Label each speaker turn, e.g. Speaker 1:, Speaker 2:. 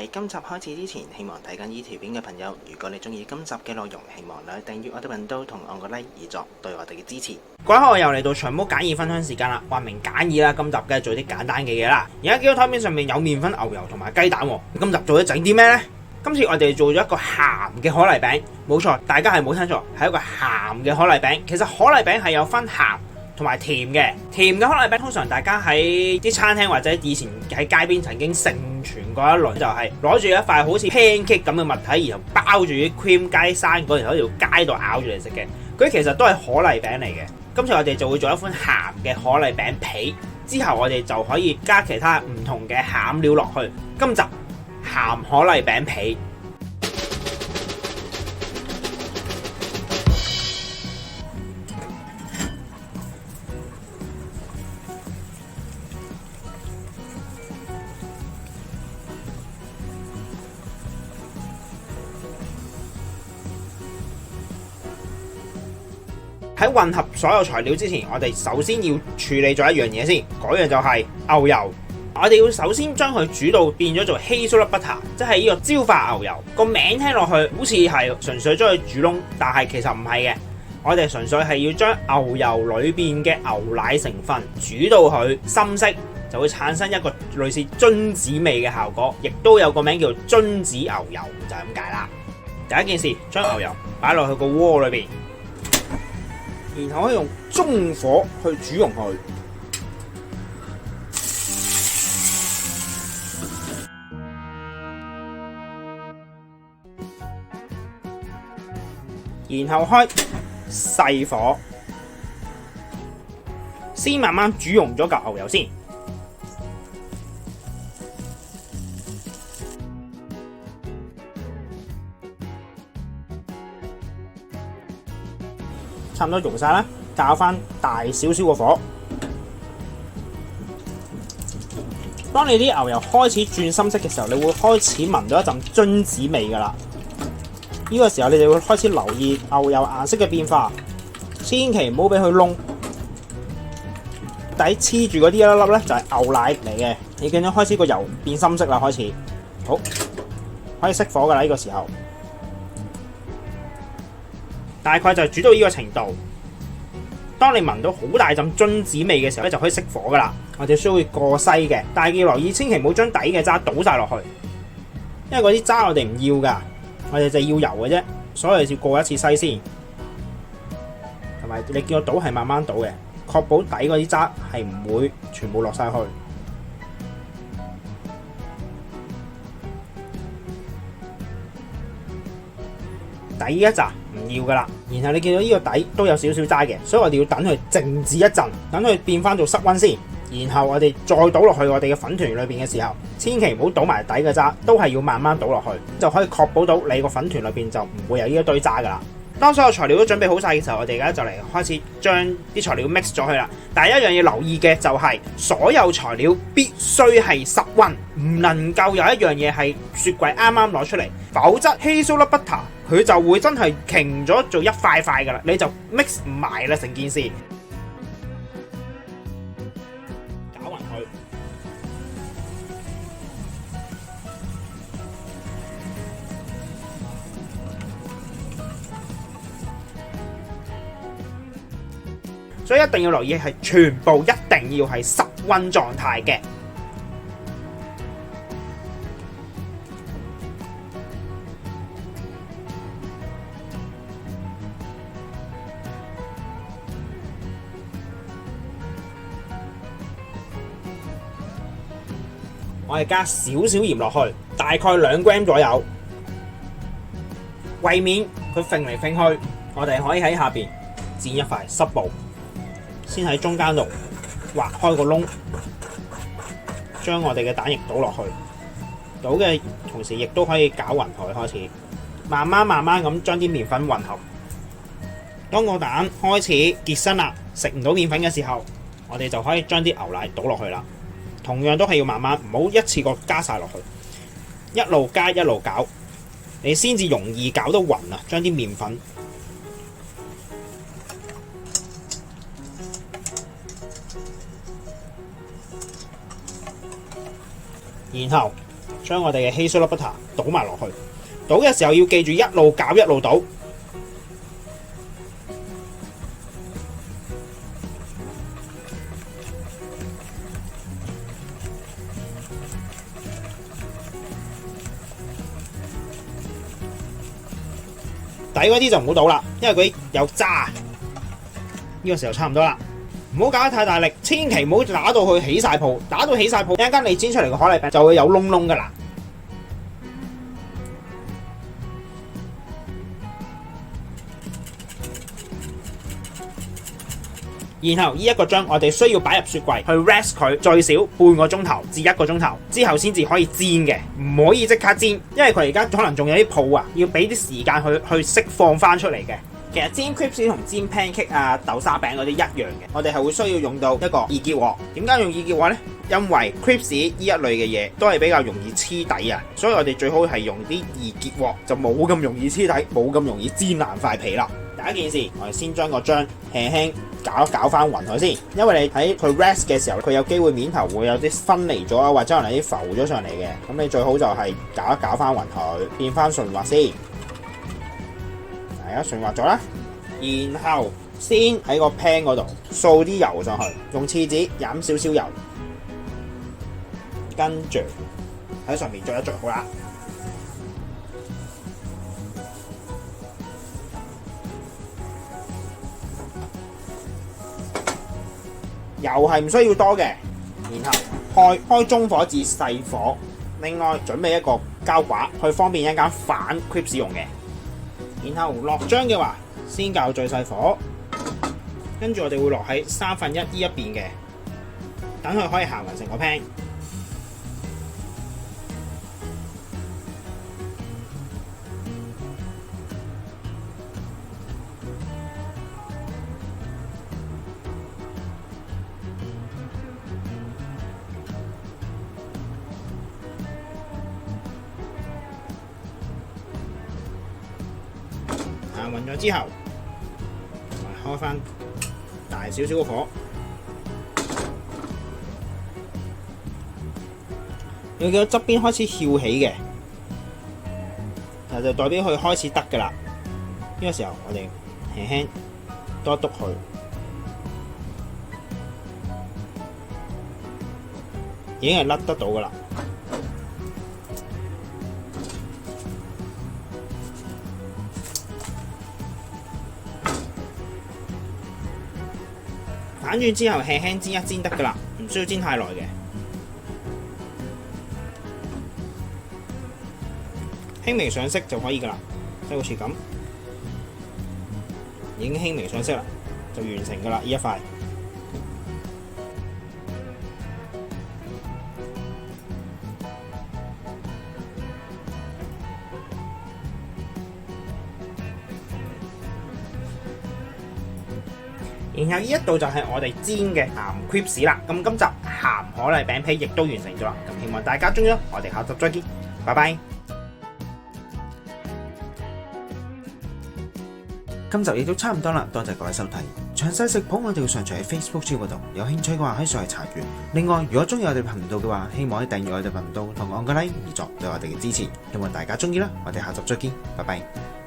Speaker 1: 喺今集開始之前，希望睇緊呢條片嘅朋友，如果你中意今集嘅內容，希望你訂閱我哋頻道同按個 like 以作對我哋嘅支持。各位好，我又嚟到長毛簡易分享時間啦。話明簡易啦，今集梗係做啲簡單嘅嘢啦。而家見到台面上面有麵粉、牛油同埋雞蛋，今集做咗整啲咩呢？今次我哋做咗一個鹹嘅可麗餅，冇錯，大家係冇聽錯，係一個鹹嘅可麗餅。其實可麗餅係有分鹹同埋甜嘅。甜嘅可麗餅通常大家喺啲餐廳或者以前喺街邊曾經盛傳過一輪，就係攞住一塊好似 pancake 咁嘅物體，然後包住啲 cream 雞生果，然後喺條街度咬住嚟食嘅。佢其實都係可麗餅嚟嘅。今次我哋就會做一款鹹嘅可麗餅皮，之後我哋就可以加其他唔同嘅餡料落去。今集鹹可麗餅皮。喺混合所有材料之前，我哋首先要處理咗一樣嘢先，嗰樣就係牛油。我哋要首先將佢煮到變咗做 Hazelnut butter， 即係呢個焦化牛油。個名聽落去好似係純粹將佢煮燶，但係其實唔係嘅。我哋純粹係要將牛油裏邊嘅牛奶成分煮到佢深色，就會產生一個類似榛子味嘅效果，亦都有個名叫榛子牛油，就係咁解啦。第一件事，將牛油擺落去個鍋裏邊，然後可以用中火去煮溶佢。然後開細火，先慢慢煮溶咗嚿牛油先。差唔多溶晒啦，較翻大少少個火。當你啲牛油開始轉深色嘅時候，你會開始聞到一陣榛子味噶啦。呢個時候你哋會開始留意牛油顏色嘅變化，千祈唔好俾佢燶。底黐住嗰啲一粒粒咧就係牛奶嚟嘅。你見到開始個油變深色啦，開始好，可以熄火噶啦。呢個時候大概就煮到呢個程度。當你聞到好大陣榛子味嘅時候咧，就可以熄火噶啦。我哋需要過篩嘅，但係要留意，千祈唔好將底嘅渣倒晒落去，因為嗰啲渣我哋唔要噶。我哋就要油嘅啫，所以要過一次篩先，同埋你見我倒係慢慢倒嘅，確保底嗰啲渣係唔會全部落晒去。底一紮唔要噶啦，然後你見到呢個底都有少少渣嘅，所以我哋要等佢靜止一陣，等佢變翻做室溫先。然後我哋再倒落去我哋嘅粉團裏邊嘅時候，千祈唔好倒埋底嘅渣，都係要慢慢倒落去，就可以確保到你個粉團裏邊就唔會有呢一堆渣噶啦。當所有材料都準備好晒嘅時候，我哋而家就嚟開始將啲材料 mix 咗佢啦。但係一樣要留意嘅就係，所有材料必須係室溫，唔能夠有一樣嘢係雪櫃啱啱攞出嚟，否則 Hazelnut butter 佢就會真係瓊咗做一塊塊噶啦，你就 mix 唔埋啦成件事。所以一定要留意係全部一定要係室溫狀態嘅。我哋加少少鹽落去，大概2 gram 左右。為免佢揈嚟揈去，我哋可以喺下邊墊一塊濕布。先喺中間度劃開個窿，將我哋嘅蛋液倒落去，倒嘅同時亦都可以攪勻佢，開始慢慢咁將啲麵粉混合。當個蛋開始結身啦，食唔到麵粉嘅時候，我哋就可以將啲牛奶倒落去啦。同樣都係要慢慢，唔好一次過加晒落去，一路加一路攪，你先至容易攪到勻啊！將啲麵粉。然後將我哋嘅希蘇粒 butter 倒埋落去，倒嘅時候要記住一路攪一路倒。底嗰啲就唔好倒啦，因為佢有渣。呢個時候差唔多啦，唔好搞得太大力，千祈唔好打到佢起晒泡，打到起晒泡，一陣間你煎出嚟嘅可麗餅就會有窿窿噶啦。然後呢一個漿我哋需要擺入雪櫃去 rest 佢最少半個鐘頭至1個鐘頭之後先至可以煎嘅，唔可以即刻煎，因為佢而家可能仲有啲泡啊，要俾啲時間去釋放翻出嚟嘅。其實煎 crepes 同煎 pancake 啊、豆沙餅嗰啲一樣嘅，我哋係會需要用到一個易結鑊。點解用易結鑊呢？因為 crepes 呢一類嘅嘢都係比較容易黐底啊，所以我哋最好係用啲易結鑊，就冇咁容易黐底，冇咁容易煎爛塊皮啦。第一件事，我哋先將個漿輕輕攪翻勻佢先，因為你喺佢 rest 嘅時候，佢有機會面頭會有啲分離咗啊，或者可能啲浮咗上嚟嘅，咁你最好就係攪翻勻佢，變翻順滑先。大家順滑咗啦，然後先喺個 pan 嗰度掃啲油上去，用廁紙飲少少油，跟住喺上面捽一捽好啦。油係唔需要多嘅，然後開中火至細火。另外準備一個膠刮，去方便一間反 crepes 用嘅。然後落漿嘅話，先較最細火，跟住我哋會落喺1/3呢一邊嘅，等佢可以行勻成個 pan。行勻咗之後，開翻大少少個火，你見到側邊開始翹起嘅，就代表佢開始得㗎啦。呢個時候我哋輕輕多篤佢，已經係甩得到㗎啦。反轉之後輕輕煎一煎得㗎啦，唔需要煎太耐嘅。輕微上色就可以㗎啦，即係好似咁，已經輕微上色啦，就完成㗎啦呢一塊。然後呢一度就係我哋煎嘅鹹 crepes 啦。咁今集鹹可麗餅皮亦都完成咗啦。咁希望大家鍾意啦，我哋下集再見，拜拜。今集亦都差唔多啦，多謝各位收睇。詳細食譜我哋會上傳喺 Facebook 專頁嗰度，有興趣嘅話可以上去查閱。另外，如果鍾意我哋頻道嘅話，希望可以訂閱我哋頻道同按個 like 以作對我哋嘅支持。希望大家鍾意啦，我哋下集再見，拜拜。